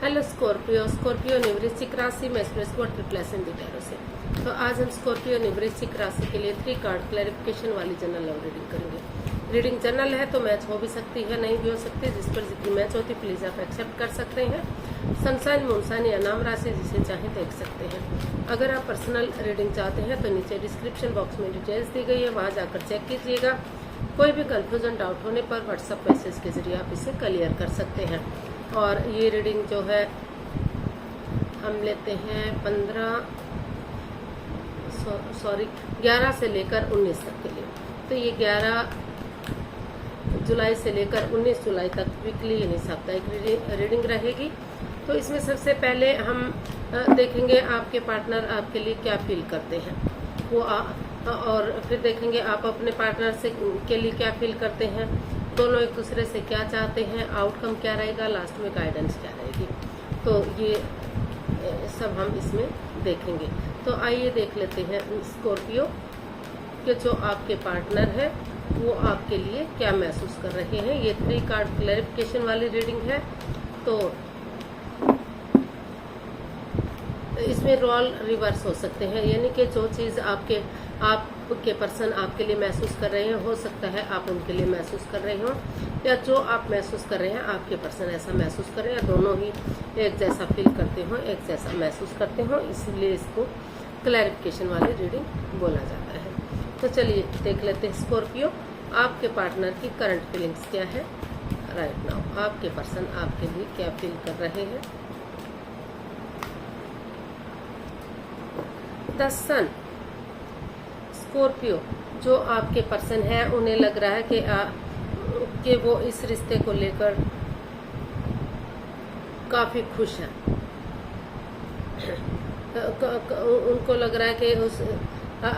Hello Scorpio वृश्चिक राशि में एक्सप्रेस को ट्रिप्लेसन डिटेलो से। तो आज हम स्कॉर्पियो वृश्चिक राशि के लिए 3 कार्ड क्लैरिफिकेशन वाली जनरल लव रीडिंग करेंगे। रीडिंग जनरल है तो मैच हो भी सकती है, नहीं भी हो सकती। जिस पर जितनी मैच होती प्लीज आप एक्सेप्ट कर सकते हैं। सनसाइन मूनसाइन या नाम राशि जिसे चाहे देख सकते हैं। अगर आप पर्सनल रीडिंग चाहते हैं तो नीचे डिस्क्रिप्शन बॉक्स में डिटेल्स दी गई है, वहां जाकर चेक कीजिएगा। कोई भी कंफ्यूजन डाउट होने पर व्हाट्सएप मैसेज के जरिए आप इसे क्लियर कर सकते हैं। और ये रीडिंग जो है हम लेते हैं 11 से लेकर 19 तक के लिए। तो ये 11 जुलाई से लेकर 19 जुलाई तक वीकली यानी साप्ताहिक रीडिंग रहेगी। तो इसमें सबसे पहले हम देखेंगे आपके पार्टनर आपके लिए क्या फील करते हैं और फिर देखेंगे आप अपने पार्टनर से के लिए क्या फील करते हैं, दोनों एक दूसरे से क्या चाहते हैं, आउटकम क्या रहेगा, लास्ट में गाइडेंस क्या रहेगी। तो ये सब हम इसमें देखेंगे। तो आइए देख लेते हैं स्कॉर्पियो के जो आपके पार्टनर है वो आपके लिए क्या महसूस कर रहे हैं। ये 3 कार्ड क्लैरिफिकेशन वाली रीडिंग है। तो इसमें रोल रिवर्स हो सकते हैं, यानी कि जो चीज़ आपके पर्सन आपके लिए महसूस कर रहे हैं, हो सकता है आप उनके लिए महसूस कर रहे हो, या जो आप महसूस कर रहे हैं आपके पर्सन ऐसा महसूस कर रहे हैं, या दोनों ही एक जैसा फील करते हो, एक जैसा महसूस करते हो। इसलिए इसको क्लैरिफिकेशन वाली रीडिंग बोला जाता है। तो चलिए देख लेते हैं स्कॉर्पियो आपके पार्टनर की करंट फीलिंग्स क्या है राइट नाउ। आपके पर्सन आपके लिए क्या फील कर रहे हैं। द सन स्कॉर्पियो जो आपके पर्सन है उन्हें लग रहा है कि वो इस रिश्ते को लेकर काफी खुश हैं। उनको लग रहा है कि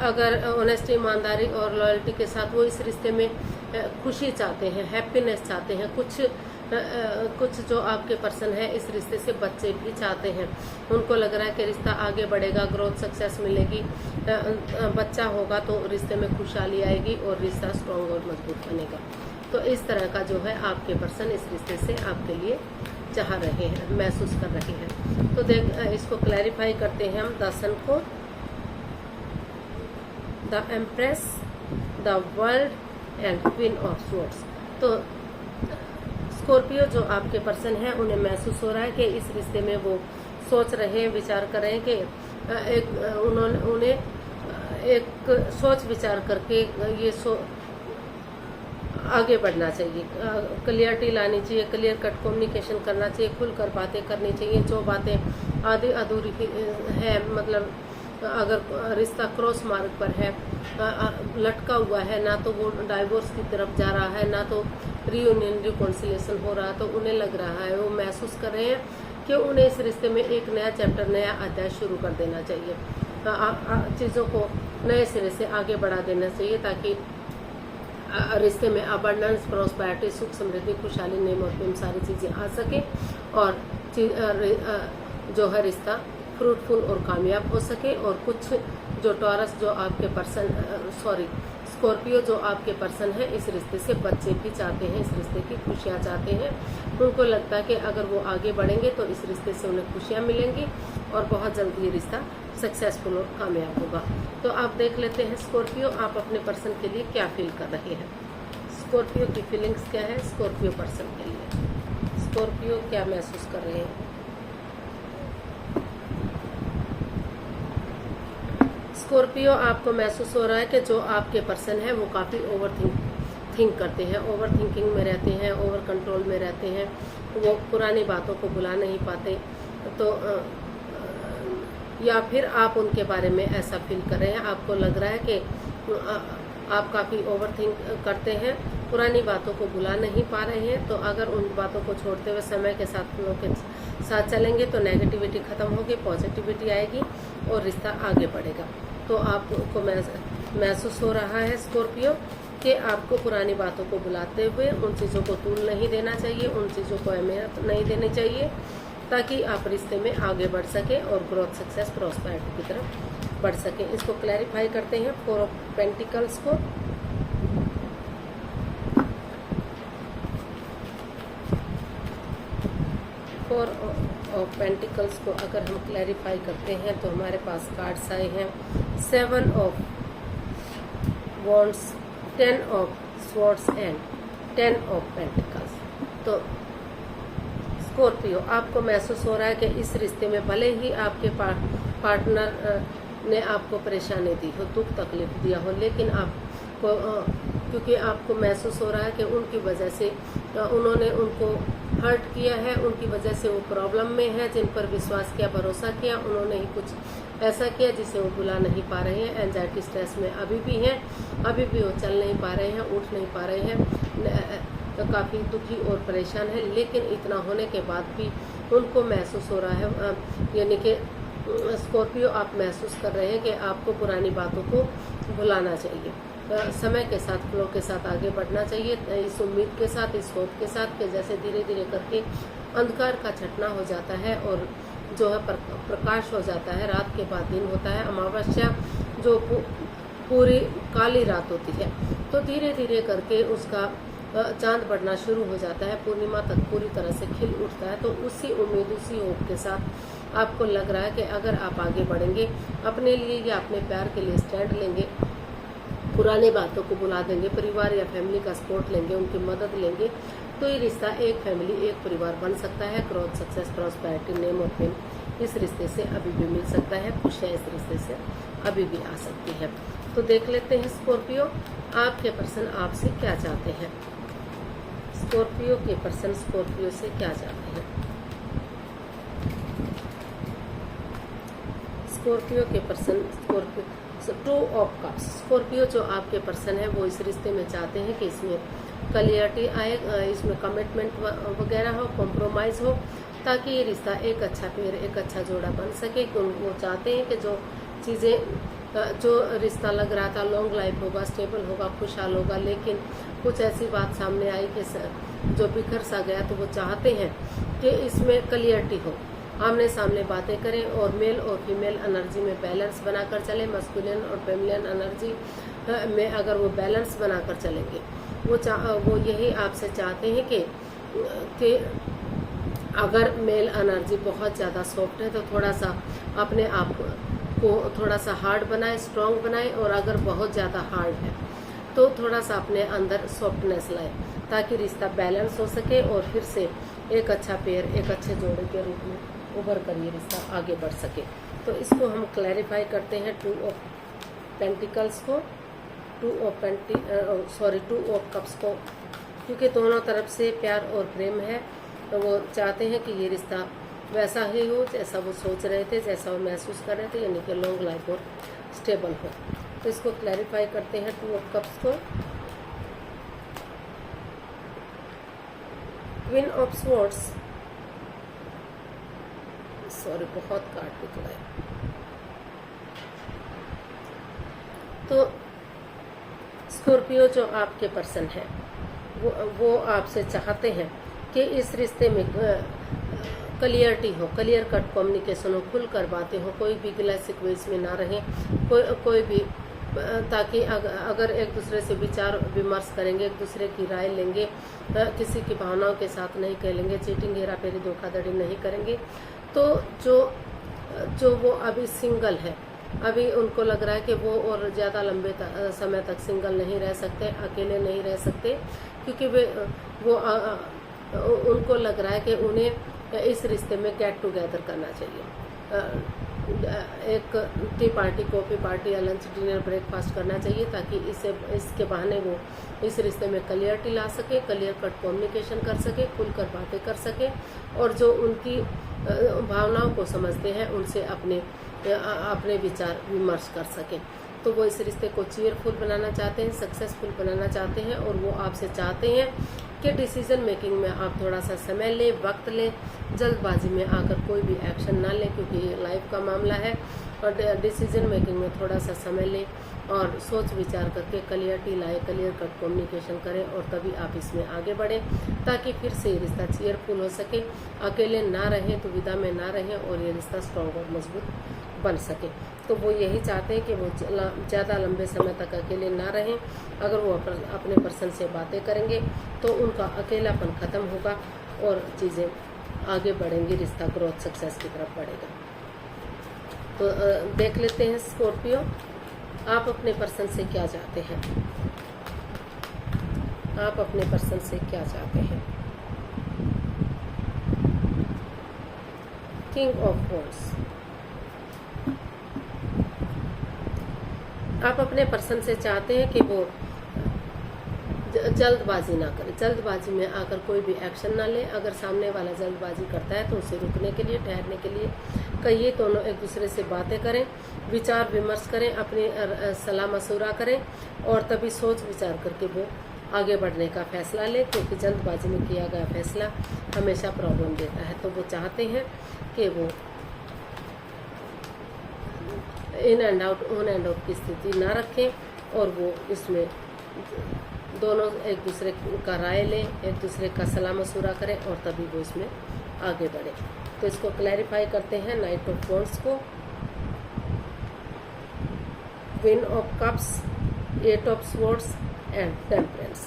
अगर ऑनेस्टी, ईमानदारी और लॉयल्टी के साथ वो इस रिश्ते में खुशी चाहते हैं, हैप्पीनेस चाहते हैं। कुछ जो आपके पर्सन है इस रिश्ते से बच्चे भी चाहते हैं। उनको लग रहा है कि रिश्ता आगे बढ़ेगा, ग्रोथ सक्सेस मिलेगी, बच्चा होगा तो रिश्ते में खुशहाली आएगी और रिश्ता स्ट्रॉन्ग और मजबूत बनेगा। तो इस तरह का जो है आपके पर्सन इस रिश्ते से आपके लिए चाह रहे हैं, महसूस कर रहे हैं। तो इसको क्लैरिफाई करते हैं हम। द सन को, the empress, the world and queen of swords. तो स्कॉर्पियो जो आपके पर्सन है उन्हें महसूस हो रहा है कि इस रिश्ते में वो सोच रहे हैं, विचार कर रहे हैं कि उन्हें एक सोच विचार करके ये आगे बढ़ना चाहिए, क्लियरिटी लानी चाहिए, क्लियर कट कम्युनिकेशन करना चाहिए, खुलकर बातें करनी चाहिए। जो बातें आधी अधूरी है, मतलब अगर रिश्ता क्रॉस मार्ग पर है, लटका हुआ है, ना तो वो डाइवोर्स की तरफ जा रहा है, ना तो रियूनियन रिकॉन्सिलिएशन हो रहा है, तो उन्हें लग रहा है, वो महसूस कर रहे हैं कि उन्हें इस रिश्ते में एक नया चैप्टर, नया अध्याय शुरू कर देना चाहिए। चीज़ों को नए सिरे से आगे बढ़ा देना चाहिए ताकि रिश्ते में अबंडेंस, प्रॉस्पेरिटी, सुख समृद्धि, खुशहाली, नेम और फेम सारी चीज़ें आ सके और जो है रिश्ता फ्रूटफुल और कामयाब हो सके। और कुछ जो टॉरस जो आपके पर्सन स्कॉर्पियो जो आपके पर्सन है इस रिश्ते से बच्चे भी चाहते हैं, इस रिश्ते की खुशियाँ चाहते हैं। उनको लगता है कि अगर वो आगे बढ़ेंगे तो इस रिश्ते से उन्हें खुशियाँ मिलेंगी और बहुत जल्द ये रिश्ता सक्सेसफुल और कामयाब होगा। तो आप देख लेते हैं स्कॉर्पियो आप अपने पर्सन के लिए क्या फील कर रहे हैं। स्कॉर्पियो की फीलिंग्स क्या है स्कॉर्पियो पर्सन के लिए। स्कॉर्पियो क्या महसूस कर रहे हैं। स्कॉर्पियो आपको महसूस हो रहा है कि जो आपके पर्सन है वो काफ़ी ओवर थिंक करते हैं, ओवर थिंकिंग में रहते हैं, ओवर कंट्रोल में रहते हैं। वो पुरानी बातों को भुला नहीं पाते। तो या फिर आप उनके बारे में ऐसा फील कर रहे हैं, आपको लग रहा है कि आप काफ़ी ओवर थिंक करते हैं, पुरानी बातों को भुला नहीं पा रहे हैं। तो अगर उन बातों को छोड़ते हुए समय के साथ चलेंगे तो नेगेटिविटी खत्म होगी, पॉजिटिविटी आएगी और रिश्ता आगे बढ़ेगा। तो आपको महसूस हो रहा है स्कॉर्पियो कि आपको पुरानी बातों को भुलाते हुए उन चीज़ों को तूल नहीं देना चाहिए, उन चीज़ों को अहमियत नहीं देनी चाहिए ताकि आप रिश्ते में आगे बढ़ सके और ग्रोथ, सक्सेस, प्रॉस्पेरिटी की तरफ बढ़ सके। इसको क्लैरिफाई करते हैं 4 ऑफ पेंटिकल्स को। 4 ऑफ पेंटिकल्स को अगर हम क्लैरिफाई करते हैं तो हमारे पास कार्ड्स आए हैं 7 of wands, 10 of swords and 10 of pentacles. तो स्कॉर्पियो, आपको महसूस हो रहा है कि इस रिश्ते में भले ही आपके पार्टनर ने आपको परेशानी दी हो, दुख तकलीफ दिया हो, लेकिन आपको क्योंकि आपको महसूस हो रहा है कि उनकी वजह से उन्होंने उनको हर्ट किया है, उनकी वजह से वो प्रॉब्लम में है, जिन पर विश्वास किया, भरोसा किया, उन्होंने ही कुछ ऐसा किया जिसे वो भुला नहीं पा रहे हैं। एंजाइटी स्ट्रेस में अभी भी हैं, अभी भी वो चल नहीं पा रहे हैं, उठ नहीं पा रहे हैं, तो काफ़ी दुखी और परेशान है। लेकिन इतना होने के बाद भी उनको महसूस हो रहा है, यानी कि स्कॉर्पियो आप महसूस कर रहे हैं कि आपको पुरानी बातों को भुलाना चाहिए, समय के साथ, फ्लो के साथ आगे बढ़ना चाहिए, इस उम्मीद के साथ, इस होप के साथ कि जैसे धीरे धीरे करके अंधकार का छटना हो जाता है और जो है प्रकाश हो जाता है, रात के बाद दिन होता है, अमावस्या जो पूरी काली रात होती है, तो धीरे धीरे करके उसका चांद बढ़ना शुरू हो जाता है, पूर्णिमा तक पूरी तरह से खिल उठता है। तो उसी उम्मीद, उसी होप के साथ आपको लग रहा है कि अगर आप आगे बढ़ेंगे, अपने लिए या अपने प्यार के लिए स्टैंड लेंगे, पुरानी बातों को भुला देंगे, परिवार या फैमिली का सपोर्ट लेंगे, उनकी मदद लेंगे, तो ये रिश्ता एक फैमिली, एक परिवार बन सकता है। ग्रोथ, सक्सेस, प्रॉस्पेरिटी, नेम और फेम इस रिश्ते से अभी भी मिल सकता है, खुशियाँ इस रिश्ते से अभी भी आ सकती है। तो देख लेते हैं स्कॉर्पियो, आपके पर्सन आपसे क्या चाहते हैं। स्कॉर्पियो के पर्सन स्कॉर्पियो से क्या चाहते हैं। स्कॉर्पियो के person Scorpio 2 of cups. Scorpio जो आपके पर्सन है वो इस रिश्ते में चाहते हैं कि इसमें क्लियरिटी आए, इसमें कमिटमेंट वगैरह हो, कॉम्प्रोमाइज़ हो, ताकि ये रिश्ता एक अच्छा पेयर, एक अच्छा जोड़ा बन सके। वो चाहते हैं कि जो चीज़ें, जो रिश्ता लग रहा था लॉन्ग लाइफ होगा, स्टेबल होगा, खुशहाल होगा, लेकिन कुछ ऐसी बात सामने आई कि जो बिखर सा गया, तो वो चाहते हैं कि इसमें क्लियरिटी हो, आमने सामने बातें करें और मेल और फीमेल एनर्जी में बैलेंस बनाकर चलें। मस्कुलिन और फेमिलिन एनर्जी में अगर वो बैलेंस बनाकर चलेंगे, वो यही आपसे चाहते हैं कि अगर मेल एनर्जी बहुत ज़्यादा सॉफ्ट है तो थोड़ा सा अपने आप को थोड़ा सा हार्ड बनाए, स्ट्रॉन्ग बनाए, और अगर बहुत ज़्यादा हार्ड है तो थोड़ा सा अपने अंदर सॉफ्टनेस लाए, ताकि रिश्ता बैलेंस हो सके और फिर से एक अच्छा पेयर, एक अच्छे जोड़े के रूप में उभर कर ये रिश्ता आगे बढ़ सके। तो इसको हम क्लैरिफाई करते हैं 2 ऑफ पेंटिकल्स को, 2 ऑफ कप्स को, क्योंकि दोनों तरफ से प्यार और प्रेम है, तो वो चाहते हैं कि ये रिश्ता वैसा ही हो जैसा वो सोच रहे थे, जैसा वो महसूस कर रहे थे, यानी कि लॉन्ग लाइफ और स्टेबल हो। तो इसको क्लैरिफाई करते हैं 2 ऑफ कप्स को। क्वीन ऑफ स्वॉर्ड्स, सॉरी बहुत काट निकला है। तो स्कॉर्पियो जो आपके पर्सन है वो आपसे चाहते हैं कि इस रिश्ते में क्लियरिटी हो, क्लियर कट कम्युनिकेशन हो, खुलकर बातें हो, कोई भी गिला शिकवे इसमें ना रहे, कोई भी, ताकि अगर एक दूसरे से विचार विमर्श करेंगे, एक दूसरे की राय लेंगे, किसी की भावनाओं के साथ नहीं खेलेंगे, चीटिंग, हेरा फेरी, धोखाधड़ी नहीं करेंगे, तो जो वो अभी सिंगल है, अभी उनको लग रहा है कि वो और ज़्यादा लंबे समय तक सिंगल नहीं रह सकते, अकेले नहीं रह सकते, क्योंकि उनको लग रहा है कि उन्हें इस रिश्ते में गेट टुगेदर करना चाहिए, एक टी पार्टी, कॉफ़ी पार्टी या लंच, डिनर, ब्रेकफास्ट करना चाहिए, ताकि इसके बहाने वो इस रिश्ते में क्लियरिटी ला सके, क्लियर कट कम्युनिकेशन कर सके, खुलकर बातें कर सके, और जो उनकी भावनाओं को समझते हैं उनसे अपने विचार विमर्श कर सकें। तो वो इस रिश्ते को चीयरफुल बनाना चाहते हैं, सक्सेसफुल बनाना चाहते हैं, और वो आपसे चाहते हैं कि डिसीजन मेकिंग में आप थोड़ा सा समय लें, वक्त लें, जल्दबाजी में आकर कोई भी एक्शन ना लें, क्योंकि ये लाइफ का मामला है, और डिसीजन मेकिंग में थोड़ा सा समय लें और सोच विचार करके क्लियरिटी लाए, क्लियर कट कम्युनिकेशन करें, और तभी आप इसमें आगे बढ़ें, ताकि फिर से ये रिश्ता चीयरफुल हो सके, अकेले ना रहें, दुविधा में ना रहें, और ये रिश्ता स्ट्रॉन्ग और मजबूत बन सके। तो वो यही चाहते हैं कि वो ज़्यादा लंबे समय तक अकेले ना रहें। अगर वो अपने पर्सन से बातें करेंगे तो उनका अकेलापन ख़त्म होगा और चीज़ें आगे बढ़ेंगे, रिश्ता ग्रोथ सक्सेस की तरफ बढ़ेगा। तो देख लेते हैं स्कॉर्पियो, आप अपने पर्सन से क्या चाहते हैं, आप अपने पर्सन से क्या चाहते हैं। किंग ऑफ वॉन्ड्स, आप अपने पर्सन से चाहते हैं कि वो जल्दबाजी ना करे, जल्दबाजी में आकर कोई भी एक्शन ना ले। अगर सामने वाला जल्दबाजी करता है तो उसे रुकने के लिए, ठहरने के लिए कहिए। दोनों एक दूसरे से बातें करें, विचार विमर्श करें, अपनी सलाह मशवरा करें और तभी सोच विचार करके वो आगे बढ़ने का फैसला ले, क्योंकि जल्दबाजी में किया गया फैसला हमेशा प्रॉब्लम देता है। तो वो चाहते हैं कि वो in and out, on and out की स्थिति ना रखें और वो इसमें दोनों एक दूसरे का राय लें, एक दूसरे का सलाह मशवरा करें और तभी वो इसमें आगे बढ़े। तो इसको क्लैरिफाई करते हैं नाइट ऑफ वॉन्ड्स को, queen of cups, eight of swords and temperance.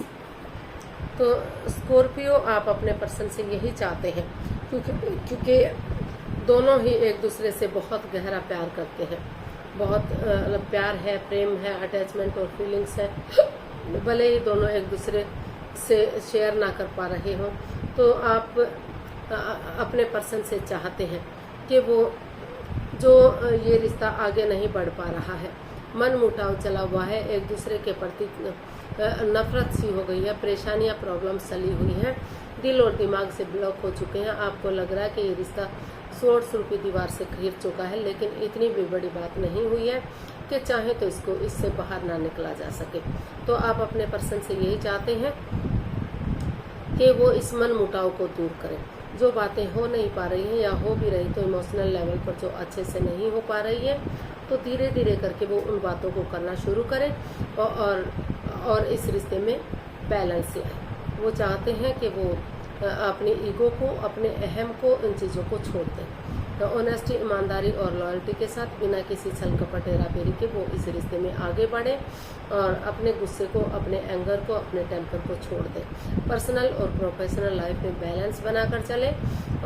तो स्कॉर्पियो, आप अपने पर्सन से यही चाहते हैं क्योंकि दोनों ही एक दूसरे से बहुत गहरा प्यार करते हैं, बहुत प्यार है, प्रेम है, अटैचमेंट और फीलिंग्स है। भले ही दोनों एक दूसरे से शेयर ना कर पा रहे हों, तो आप अपने पर्सन से चाहते हैं कि वो जो ये रिश्ता आगे नहीं बढ़ पा रहा है, मन मुटाव चला हुआ है, एक दूसरे के प्रति नफरत सी हो गई है, परेशानियां, प्रॉब्लम्स चली हुई हैं, दिल और दिमाग से ब्लॉक हो चुके हैं। आपको लग रहा है कि ये रिश्ता सोर्स रूपी दीवार से घिर चुका है, लेकिन इतनी भी बड़ी बात नहीं हुई है कि चाहे तो इससे बाहर ना निकला जा सके। तो आप अपने पर्सन से यही चाहते हैं कि वो इस मन मुटाव को दूर करें। जो बातें हो नहीं पा रही हैं या हो भी रही तो इमोशनल लेवल पर जो अच्छे से नहीं हो पा रही है, तो धीरे धीरे करके वो उन बातों को करना शुरू करें और इस रिश्ते में बैलेंस लाए। वो चाहते हैं कि वो अपनी ईगो को, अपने अहम को, इन चीज़ों को छोड़ दें। तो ऑनेस्टी, ईमानदारी और लॉयल्टी के साथ बिना किसी छल कपट हेराफेरी के वो इस रिश्ते में आगे बढ़े और अपने गुस्से को, अपने एंगर को, अपने टेम्पर को छोड़ दें। पर्सनल और प्रोफेशनल लाइफ में बैलेंस बनाकर चले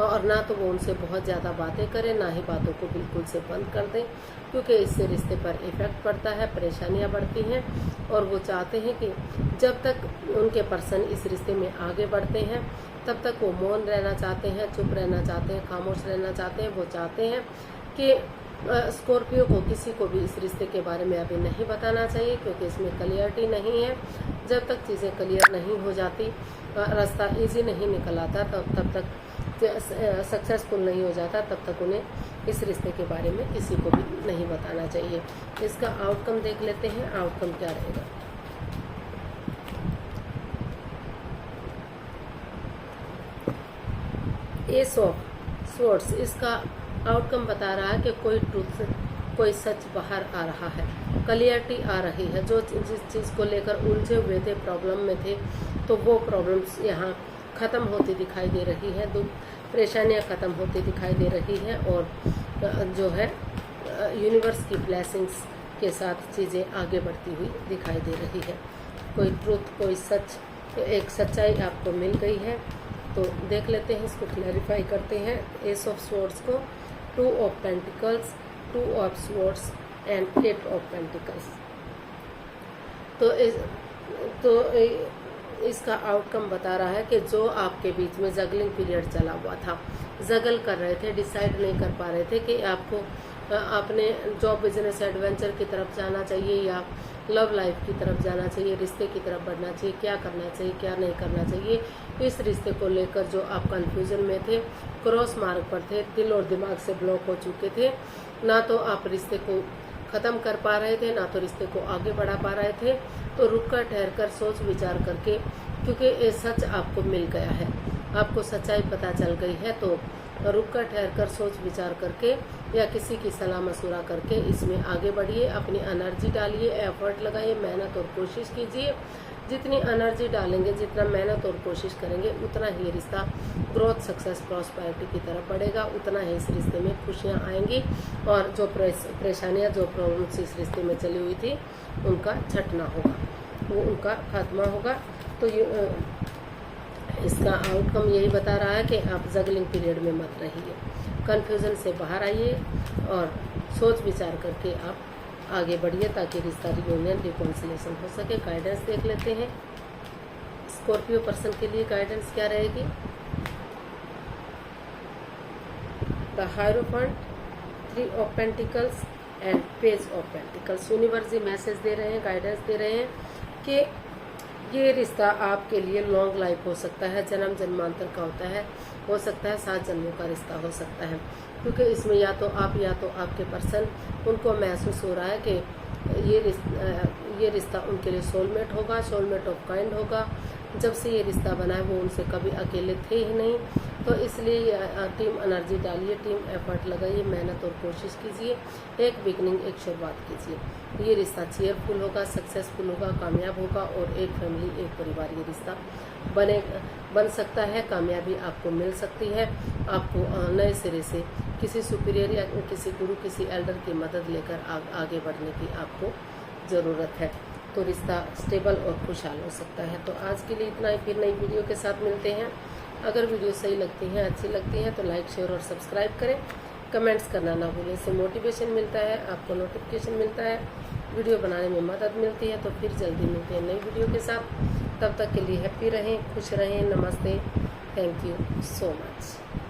और ना तो वो उनसे बहुत ज़्यादा बातें करें, ना ही बातों को बिल्कुल से बंद कर दें, क्योंकि इससे रिश्ते पर इफेक्ट पड़ता है, परेशानियां बढ़ती हैं। और वो चाहते हैं कि जब तक उनके पर्सन इस रिश्ते में आगे बढ़ते हैं तब तक वो मौन रहना चाहते हैं, चुप रहना चाहते हैं, खामोश रहना चाहते हैं। वो चाहते हैं कि स्कॉर्पियो को किसी को भी इस रिश्ते के बारे में अभी नहीं बताना चाहिए, क्योंकि इसमें क्लियरिटी नहीं है। जब तक चीज़ें क्लियर नहीं हो जाती, रास्ता इजी नहीं निकल आता, तब तक सक्सेसफुल नहीं हो जाता, तब तक उन्हें इस रिश्ते के बारे में किसी को भी नहीं बताना चाहिए। इसका आउटकम देख लेते हैं, आउटकम क्या रहेगा। एस ऑफ स्वॉर्ड्स, इसका आउटकम बता रहा है कि कोई ट्रूथ, कोई सच बाहर आ रहा है, क्लियरिटी आ रही है। जो जिस चीज़ को लेकर उलझे हुए थे, प्रॉब्लम में थे, तो वो प्रॉब्लम्स यहाँ ख़त्म होती दिखाई दे रही है, दुख परेशानियाँ ख़त्म होती दिखाई दे रही हैं और जो है यूनिवर्स की ब्लेसिंग्स के साथ चीज़ें आगे बढ़ती हुई दिखाई दे रही है। कोई ट्रूथ, कोई सच, एक सच्चाई आपको मिल गई है। तो देख लेते हैं, इसको क्लैरिफाई करते हैं। एस ऑफ स्वॉर्ड्स को, two of pentacles, two of swords and eight of pentacles. तो इसका आउटकम बता रहा है कि जो आपके बीच में जगलिंग पीरियड चला हुआ था, जगल कर रहे थे, डिसाइड नहीं कर पा रहे थे कि आपको अपने जॉब, बिजनेस, एडवेंचर की तरफ जाना चाहिए या लव लाइफ की तरफ जाना चाहिए, रिश्ते की तरफ बढ़ना चाहिए, क्या करना चाहिए, क्या नहीं करना चाहिए। इस रिश्ते को लेकर जो आप कंफ्यूजन में थे, क्रॉस मार्ग पर थे, दिल और दिमाग से ब्लॉक हो चुके थे, ना तो आप रिश्ते को ख़त्म कर पा रहे थे, ना तो रिश्ते को आगे बढ़ा पा रहे थे। तो रुक कर, ठहर कर, सोच विचार करके, क्योंकि ये सच आपको मिल गया है, आपको सच्चाई पता चल गई है, तो रुक कर, ठहर कर, सोच विचार करके या किसी की सलाह मशवरा करके इसमें आगे बढ़िए। अपनी एनर्जी डालिए, एफर्ट लगाइए, मेहनत और कोशिश कीजिए। जितनी एनर्जी डालेंगे, जितना मेहनत और कोशिश करेंगे, उतना ही रिश्ता ग्रोथ, सक्सेस, प्रॉस्पेरिटी की तरफ बढ़ेगा, उतना ही इस रिश्ते में खुशियाँ आएंगी और जो परेशानियाँ, जो प्रॉब्लम्स इस रिश्ते में चली हुई थी, उनका छटना होगा, वो उनका खात्मा होगा। तो इसका आउटकम यही बता रहा है कि आप जगलिंग पीरियड में मत रहिए, कन्फ्यूज़न से बाहर आइए और सोच विचार करके आप आगे बढ़िए ताकि रिश्ता रियूनियन रिकॉन्सिलेशन हो सके। गाइडेंस देख लेते हैं स्कॉर्पियो पर्सन के लिए गाइडेंस क्या रहेगी। The hierophant, 3 of pentacles and page of pentacles. Universe ये मैसेज दे रहे हैं, गाइडेंस दे रहे हैं कि ये रिश्ता आपके लिए लॉन्ग लाइफ हो सकता है, जन्म जन्मांतर का होता है, हो सकता है 7 जन्मों का रिश्ता हो सकता है, क्योंकि इसमें या तो आपके पर्सन उनको महसूस हो रहा है कि ये रिश्ता उनके लिए सोलमेट होगा, सोलमेट ऑफ काइंड होगा। जब से ये रिश्ता बना है वो उनसे कभी अकेले थे ही नहीं, तो इसलिए टीम एनर्जी डालिए, टीम एफर्ट लगाइए, मेहनत और कोशिश कीजिए, एक बिगनिंग, एक शुरुआत कीजिए। ये रिश्ता चेयरफुल होगा, सक्सेसफुल होगा, कामयाब होगा और एक फैमिली, एक परिवार ये रिश्ता बन सकता है। कामयाबी आपको मिल सकती है। आपको नए सिरे से किसी सुपीरियर या किसी गुरु, किसी एल्डर की मदद लेकर आगे बढ़ने की आपको ज़रूरत है, तो रिश्ता स्टेबल और खुशहाल हो सकता है। तो आज के लिए इतना ही, फिर नई वीडियो के साथ मिलते हैं। अगर वीडियो सही लगती हैं, अच्छी लगती हैं तो लाइक, शेयर और सब्सक्राइब करें। कमेंट्स करना ना भूलें, इससे मोटिवेशन मिलता है, आपको नोटिफिकेशन मिलता है, वीडियो बनाने में मदद मिलती है। तो फिर जल्दी मिलते हैं नई वीडियो के साथ। तब तक के लिए हैप्पी रहें, खुश रहें। नमस्ते, थैंक यू सो मच।